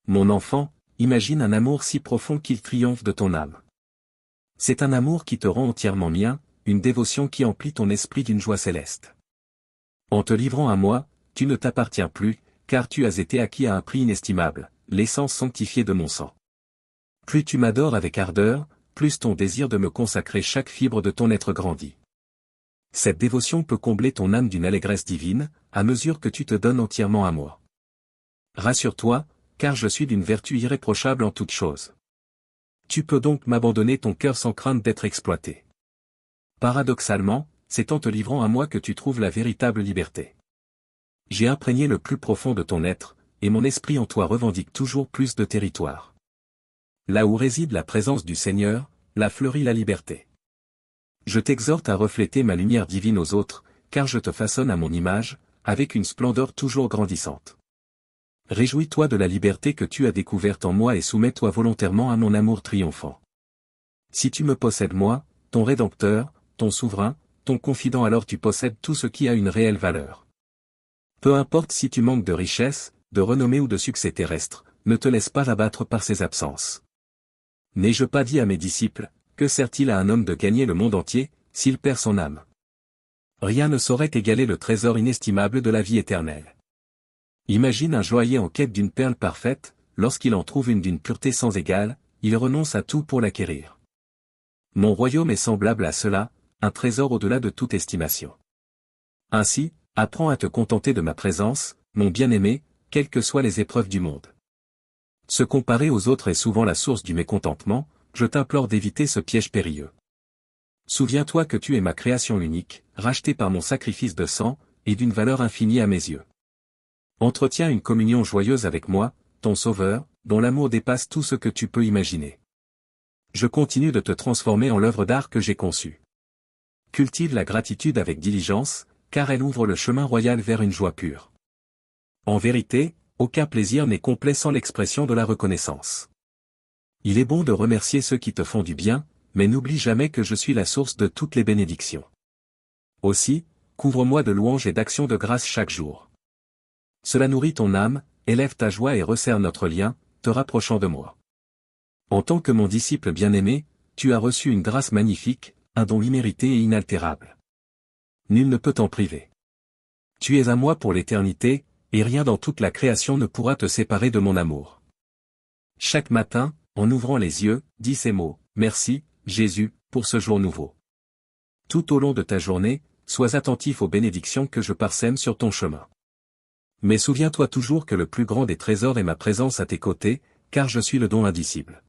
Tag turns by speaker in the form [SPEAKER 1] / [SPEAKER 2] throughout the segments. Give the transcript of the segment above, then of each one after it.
[SPEAKER 1] Mon enfant, imagine un amour si profond qu'il triomphe de ton âme. C'est un amour qui te rend entièrement mien, une dévotion qui emplit ton esprit d'une joie céleste. En te livrant à moi, tu ne t'appartiens plus, car tu as été acquis à un prix inestimable, l'essence sanctifiée de mon sang. Plus tu m'adores avec ardeur, plus ton désir de me consacrer chaque fibre de ton être grandit. Cette dévotion peut combler ton âme d'une allégresse divine, à mesure que tu te donnes entièrement à moi. Rassure-toi, car je suis d'une vertu irréprochable en toutes choses. Tu peux donc m'abandonner ton cœur sans crainte d'être exploité. Paradoxalement, c'est en te livrant à moi que tu trouves la véritable liberté. J'ai imprégné le plus profond de ton être, et mon esprit en toi revendique toujours plus de territoire. Là où réside la présence du Seigneur, là fleurit la liberté. Je t'exhorte à refléter ma lumière divine aux autres, car je te façonne à mon image, avec une splendeur toujours grandissante. Réjouis-toi de la liberté que tu as découverte en moi et soumets-toi volontairement à mon amour triomphant. Si tu me possèdes moi, ton Rédempteur, ton Souverain, ton Confident, alors tu possèdes tout ce qui a une réelle valeur. Peu importe si tu manques de richesse, de renommée ou de succès terrestre, ne te laisse pas abattre par ces absences. N'ai-je pas dit à mes disciples, que sert-il à un homme de gagner le monde entier, s'il perd son âme? Rien ne saurait égaler le trésor inestimable de la vie éternelle. Imagine un joaillier en quête d'une perle parfaite, lorsqu'il en trouve une d'une pureté sans égale, il renonce à tout pour l'acquérir. Mon royaume est semblable à cela, un trésor au-delà de toute estimation. Ainsi, apprends à te contenter de ma présence, mon bien-aimé, quelles que soient les épreuves du monde. Se comparer aux autres est souvent la source du mécontentement, je t'implore d'éviter ce piège périlleux. Souviens-toi que tu es ma création unique, rachetée par mon sacrifice de sang, et d'une valeur infinie à mes yeux. Entretiens une communion joyeuse avec moi, ton Sauveur, dont l'amour dépasse tout ce que tu peux imaginer. Je continue de te transformer en l'œuvre d'art que j'ai conçue. Cultive la gratitude avec diligence, car elle ouvre le chemin royal vers une joie pure. En vérité, aucun plaisir n'est complet sans l'expression de la reconnaissance. Il est bon de remercier ceux qui te font du bien, mais n'oublie jamais que je suis la source de toutes les bénédictions. Aussi, couvre-moi de louanges et d'actions de grâce chaque jour. Cela nourrit ton âme, élève ta joie et resserre notre lien, te rapprochant de moi. En tant que mon disciple bien-aimé, tu as reçu une grâce magnifique, un don immérité et inaltérable. Nul ne peut t'en priver. Tu es à moi pour l'éternité, et rien dans toute la création ne pourra te séparer de mon amour. Chaque matin, en ouvrant les yeux, dis ces mots, merci, Jésus, pour ce jour nouveau. Tout au long de ta journée, sois attentif aux bénédictions que je parsème sur ton chemin. Mais souviens-toi toujours que le plus grand des trésors est ma présence à tes côtés, car je suis le don indicible.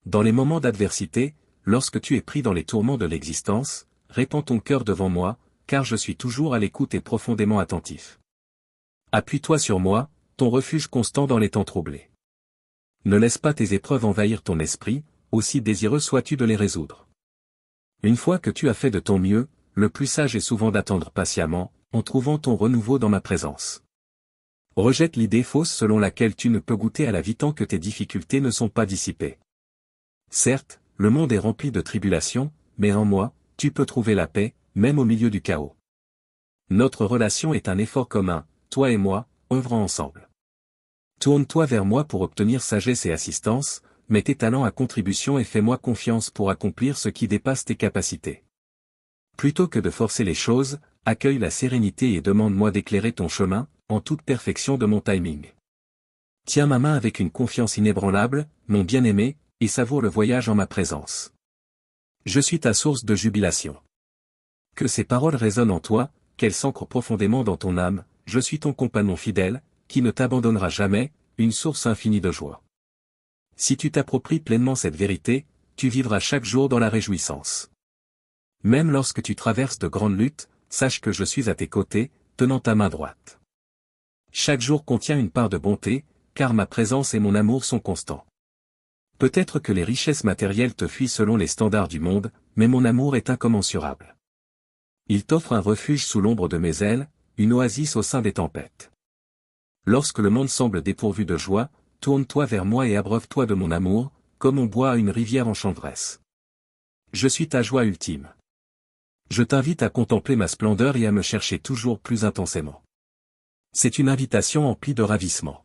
[SPEAKER 1] Dans les moments d'adversité, lorsque tu es pris dans les tourments de l'existence, répands ton cœur devant moi, car je suis toujours à l'écoute et profondément attentif. Appuie-toi sur moi, ton refuge constant dans les temps troublés. Ne laisse pas tes épreuves envahir ton esprit, aussi désireux sois-tu de les résoudre. Une fois que tu as fait de ton mieux, le plus sage est souvent d'attendre patiemment, en trouvant ton renouveau dans ma présence. Rejette l'idée fausse selon laquelle tu ne peux goûter à la vie tant que tes difficultés ne sont pas dissipées. Certes, le monde est rempli de tribulations, mais en moi, tu peux trouver la paix, même au milieu du chaos. Notre relation est un effort commun, toi et moi, œuvrant ensemble. Tourne-toi vers moi pour obtenir sagesse et assistance, mets tes talents à contribution et fais-moi confiance pour accomplir ce qui dépasse tes capacités. Plutôt que de forcer les choses, accueille la sérénité et demande-moi d'éclairer ton chemin, en toute perfection de mon timing. Tiens ma main avec une confiance inébranlable, mon bien-aimé, et savoure le voyage en ma présence. Je suis ta source de jubilation. Que ces paroles résonnent en toi, qu'elles s'ancrent profondément dans ton âme, je suis ton compagnon fidèle, qui ne t'abandonnera jamais, une source infinie de joie. Si tu t'appropries pleinement cette vérité, tu vivras chaque jour dans la réjouissance. Même lorsque tu traverses de grandes luttes, sache que je suis à tes côtés, tenant ta main droite. Chaque jour contient une part de bonté, car ma présence et mon amour sont constants. Peut-être que les richesses matérielles te fuient selon les standards du monde, mais mon amour est incommensurable. Il t'offre un refuge sous l'ombre de mes ailes, une oasis au sein des tempêtes. Lorsque le monde semble dépourvu de joie, tourne-toi vers moi et abreuve-toi de mon amour, comme on boit à une rivière enchanteresse. Je suis ta joie ultime. Je t'invite à contempler ma splendeur et à me chercher toujours plus intensément. C'est une invitation emplie de ravissement.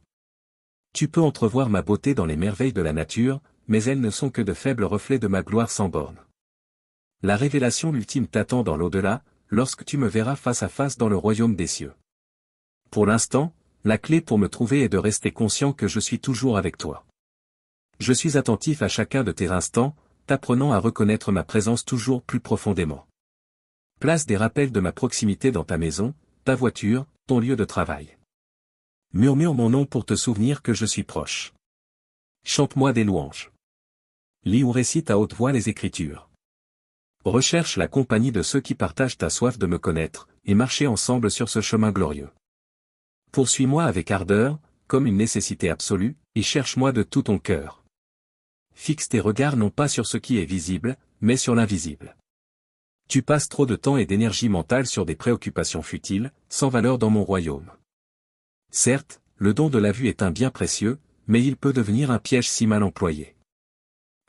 [SPEAKER 1] Tu peux entrevoir ma beauté dans les merveilles de la nature, mais elles ne sont que de faibles reflets de ma gloire sans borne. La révélation ultime t'attend dans l'au-delà, lorsque tu me verras face à face dans le royaume des cieux. Pour l'instant, la clé pour me trouver est de rester conscient que je suis toujours avec toi. Je suis attentif à chacun de tes instants, t'apprenant à reconnaître ma présence toujours plus profondément. Place des rappels de ma proximité dans ta maison, ta voiture, ton lieu de travail. Murmure mon nom pour te souvenir que je suis proche. Chante-moi des louanges. Lis ou récite à haute voix les Écritures. Recherche la compagnie de ceux qui partagent ta soif de me connaître, et marcher ensemble sur ce chemin glorieux. Poursuis-moi avec ardeur, comme une nécessité absolue, et cherche-moi de tout ton cœur. Fixe tes regards non pas sur ce qui est visible, mais sur l'invisible. Tu passes trop de temps et d'énergie mentale sur des préoccupations futiles, sans valeur dans mon royaume. Certes, le don de la vue est un bien précieux, mais il peut devenir un piège si mal employé.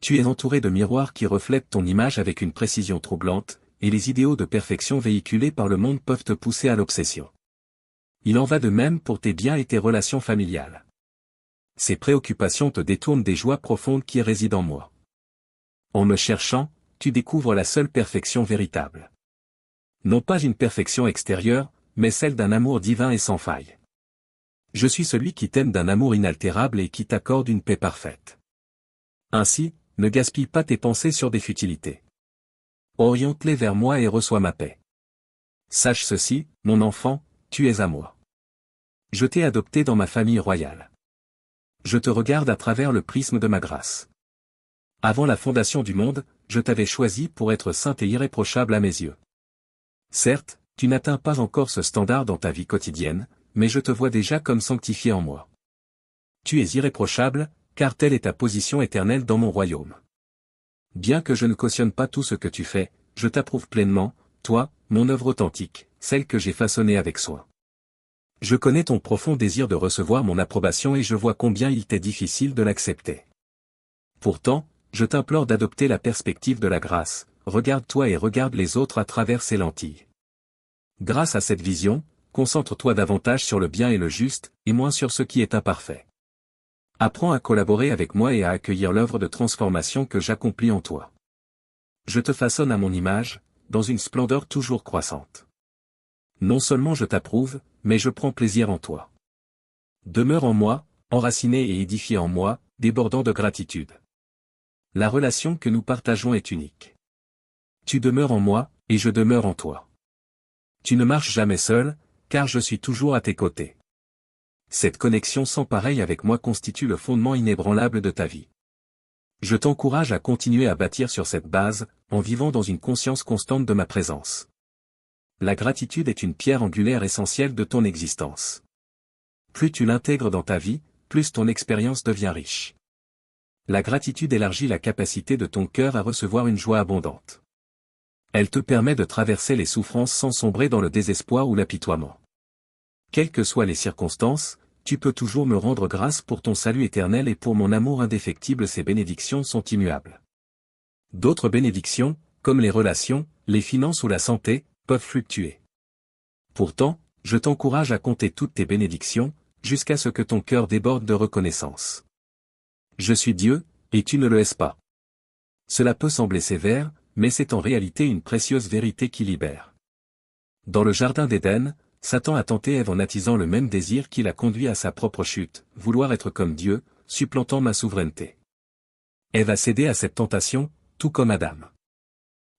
[SPEAKER 1] Tu es entouré de miroirs qui reflètent ton image avec une précision troublante, et les idéaux de perfection véhiculés par le monde peuvent te pousser à l'obsession. Il en va de même pour tes biens et tes relations familiales. Ces préoccupations te détournent des joies profondes qui résident en moi. En me cherchant, tu découvres la seule perfection véritable. Non pas une perfection extérieure, mais celle d'un amour divin et sans faille. Je suis celui qui t'aime d'un amour inaltérable et qui t'accorde une paix parfaite. Ainsi, ne gaspille pas tes pensées sur des futilités. Oriente-les vers moi et reçois ma paix. Sache ceci, mon enfant, tu es à moi. Je t'ai adopté dans ma famille royale. Je te regarde à travers le prisme de ma grâce. Avant la fondation du monde, je t'avais choisi pour être saint et irréprochable à mes yeux. Certes, tu n'atteins pas encore ce standard dans ta vie quotidienne, mais je te vois déjà comme sanctifié en moi. Tu es irréprochable, car telle est ta position éternelle dans mon royaume. Bien que je ne cautionne pas tout ce que tu fais, je t'approuve pleinement, toi, mon œuvre authentique, celle que j'ai façonnée avec soin. Je connais ton profond désir de recevoir mon approbation et je vois combien il t'est difficile de l'accepter. Pourtant, je t'implore d'adopter la perspective de la grâce, regarde-toi et regarde les autres à travers ces lentilles. Grâce à cette vision, concentre-toi davantage sur le bien et le juste, et moins sur ce qui est imparfait. Apprends à collaborer avec moi et à accueillir l'œuvre de transformation que j'accomplis en toi. Je te façonne à mon image, dans une splendeur toujours croissante. Non seulement je t'approuve, mais je prends plaisir en toi. Demeure en moi, enraciné et édifié en moi, débordant de gratitude. La relation que nous partageons est unique. Tu demeures en moi, et je demeure en toi. Tu ne marches jamais seul, car je suis toujours à tes côtés. Cette connexion sans pareille avec moi constitue le fondement inébranlable de ta vie. Je t'encourage à continuer à bâtir sur cette base, en vivant dans une conscience constante de ma présence. La gratitude est une pierre angulaire essentielle de ton existence. Plus tu l'intègres dans ta vie, plus ton expérience devient riche. La gratitude élargit la capacité de ton cœur à recevoir une joie abondante. Elle te permet de traverser les souffrances sans sombrer dans le désespoir ou l'apitoiement. Quelles que soient les circonstances, tu peux toujours me rendre grâce pour ton salut éternel et pour mon amour indéfectible. Ces bénédictions sont immuables. D'autres bénédictions, comme les relations, les finances ou la santé, peuvent fluctuer. Pourtant, je t'encourage à compter toutes tes bénédictions, jusqu'à ce que ton cœur déborde de reconnaissance. Je suis Dieu, et tu ne le es pas. Cela peut sembler sévère, mais c'est en réalité une précieuse vérité qui libère. Dans le jardin d'Éden, Satan a tenté Ève en attisant le même désir qui l'a conduit à sa propre chute, vouloir être comme Dieu, supplantant ma souveraineté. Ève a cédé à cette tentation, tout comme Adam.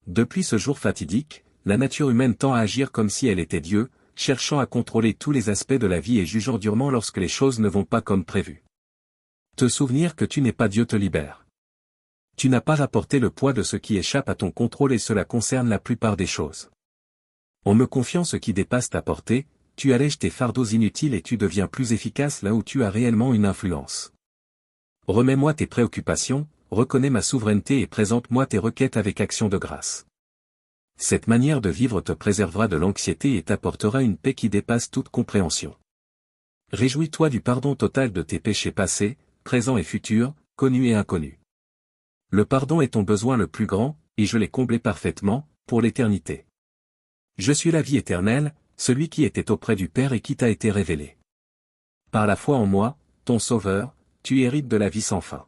[SPEAKER 1] Depuis ce jour fatidique, la nature humaine tend à agir comme si elle était Dieu, cherchant à contrôler tous les aspects de la vie et jugeant durement lorsque les choses ne vont pas comme prévu. Te souvenir que tu n'es pas Dieu te libère. Tu n'as pas apporté le poids de ce qui échappe à ton contrôle et cela concerne la plupart des choses. En me confiant ce qui dépasse ta portée, tu allèges tes fardeaux inutiles et tu deviens plus efficace là où tu as réellement une influence. Remets-moi tes préoccupations, reconnais ma souveraineté et présente-moi tes requêtes avec action de grâce. Cette manière de vivre te préservera de l'anxiété et t'apportera une paix qui dépasse toute compréhension. Réjouis-toi du pardon total de tes péchés passés, présents et futurs, connus et inconnus. Le pardon est ton besoin le plus grand, et je l'ai comblé parfaitement, pour l'éternité. Je suis la vie éternelle, celui qui était auprès du Père et qui t'a été révélé. Par la foi en moi, ton Sauveur, tu hérites de la vie sans fin.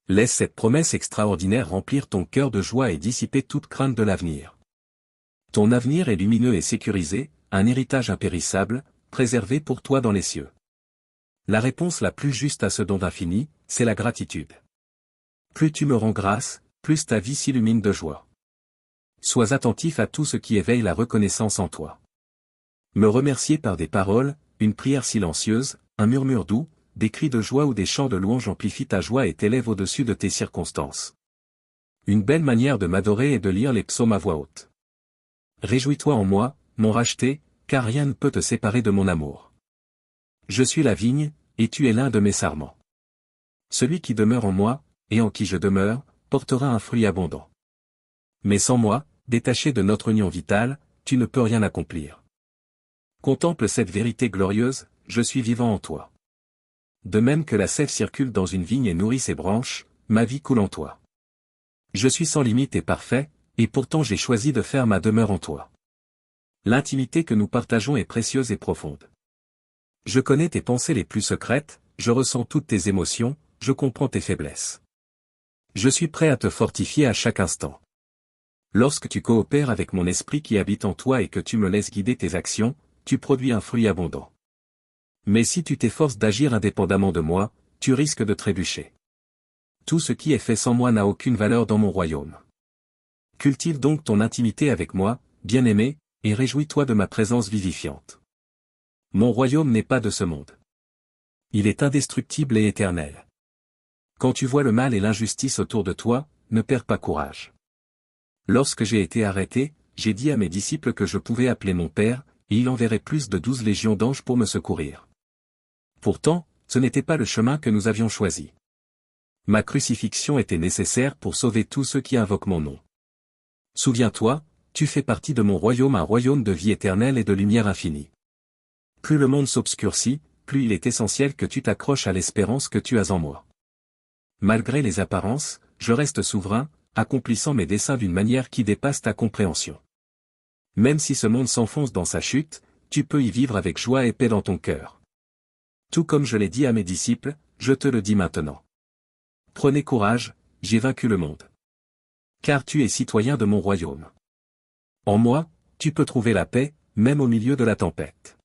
[SPEAKER 1] Laisse cette promesse extraordinaire remplir ton cœur de joie et dissiper toute crainte de l'avenir. Ton avenir est lumineux et sécurisé, un héritage impérissable, préservé pour toi dans les cieux. La réponse la plus juste à ce don d'infini, c'est la gratitude. Plus tu me rends grâce, plus ta vie s'illumine de joie. Sois attentif à tout ce qui éveille la reconnaissance en toi. Me remercier par des paroles, une prière silencieuse, un murmure doux, des cris de joie ou des chants de louange amplifient ta joie et t'élèvent au-dessus de tes circonstances. Une belle manière de m'adorer est de lire les psaumes à voix haute. Réjouis-toi en moi, mon racheté, car rien ne peut te séparer de mon amour. Je suis la vigne, et tu es l'un de mes sarments. Celui qui demeure en moi, et en qui je demeure, portera un fruit abondant. Mais sans moi, détaché de notre union vitale, tu ne peux rien accomplir. Contemple cette vérité glorieuse, je suis vivant en toi. De même que la sève circule dans une vigne et nourrit ses branches, ma vie coule en toi. Je suis sans limite et parfait, et pourtant j'ai choisi de faire ma demeure en toi. L'intimité que nous partageons est précieuse et profonde. Je connais tes pensées les plus secrètes, je ressens toutes tes émotions, je comprends tes faiblesses. Je suis prêt à te fortifier à chaque instant. Lorsque tu coopères avec mon esprit qui habite en toi et que tu me laisses guider tes actions, tu produis un fruit abondant. Mais si tu t'efforces d'agir indépendamment de moi, tu risques de trébucher. Tout ce qui est fait sans moi n'a aucune valeur dans mon royaume. Cultive donc ton intimité avec moi, bien-aimé, et réjouis-toi de ma présence vivifiante. Mon royaume n'est pas de ce monde. Il est indestructible et éternel. Quand tu vois le mal et l'injustice autour de toi, ne perds pas courage. Lorsque j'ai été arrêté, j'ai dit à mes disciples que je pouvais appeler mon Père, et il enverrait plus de 12 légions d'anges pour me secourir. Pourtant, ce n'était pas le chemin que nous avions choisi. Ma crucifixion était nécessaire pour sauver tous ceux qui invoquent mon nom. Souviens-toi, tu fais partie de mon royaume, un royaume de vie éternelle et de lumière infinie. Plus le monde s'obscurcit, plus il est essentiel que tu t'accroches à l'espérance que tu as en moi. Malgré les apparences, je reste souverain, accomplissant mes desseins d'une manière qui dépasse ta compréhension. Même si ce monde s'enfonce dans sa chute, tu peux y vivre avec joie et paix dans ton cœur. Tout comme je l'ai dit à mes disciples, je te le dis maintenant. Prenez courage, j'ai vaincu le monde. Car tu es citoyen de mon royaume. En moi, tu peux trouver la paix, même au milieu de la tempête.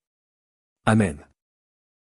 [SPEAKER 1] Amen.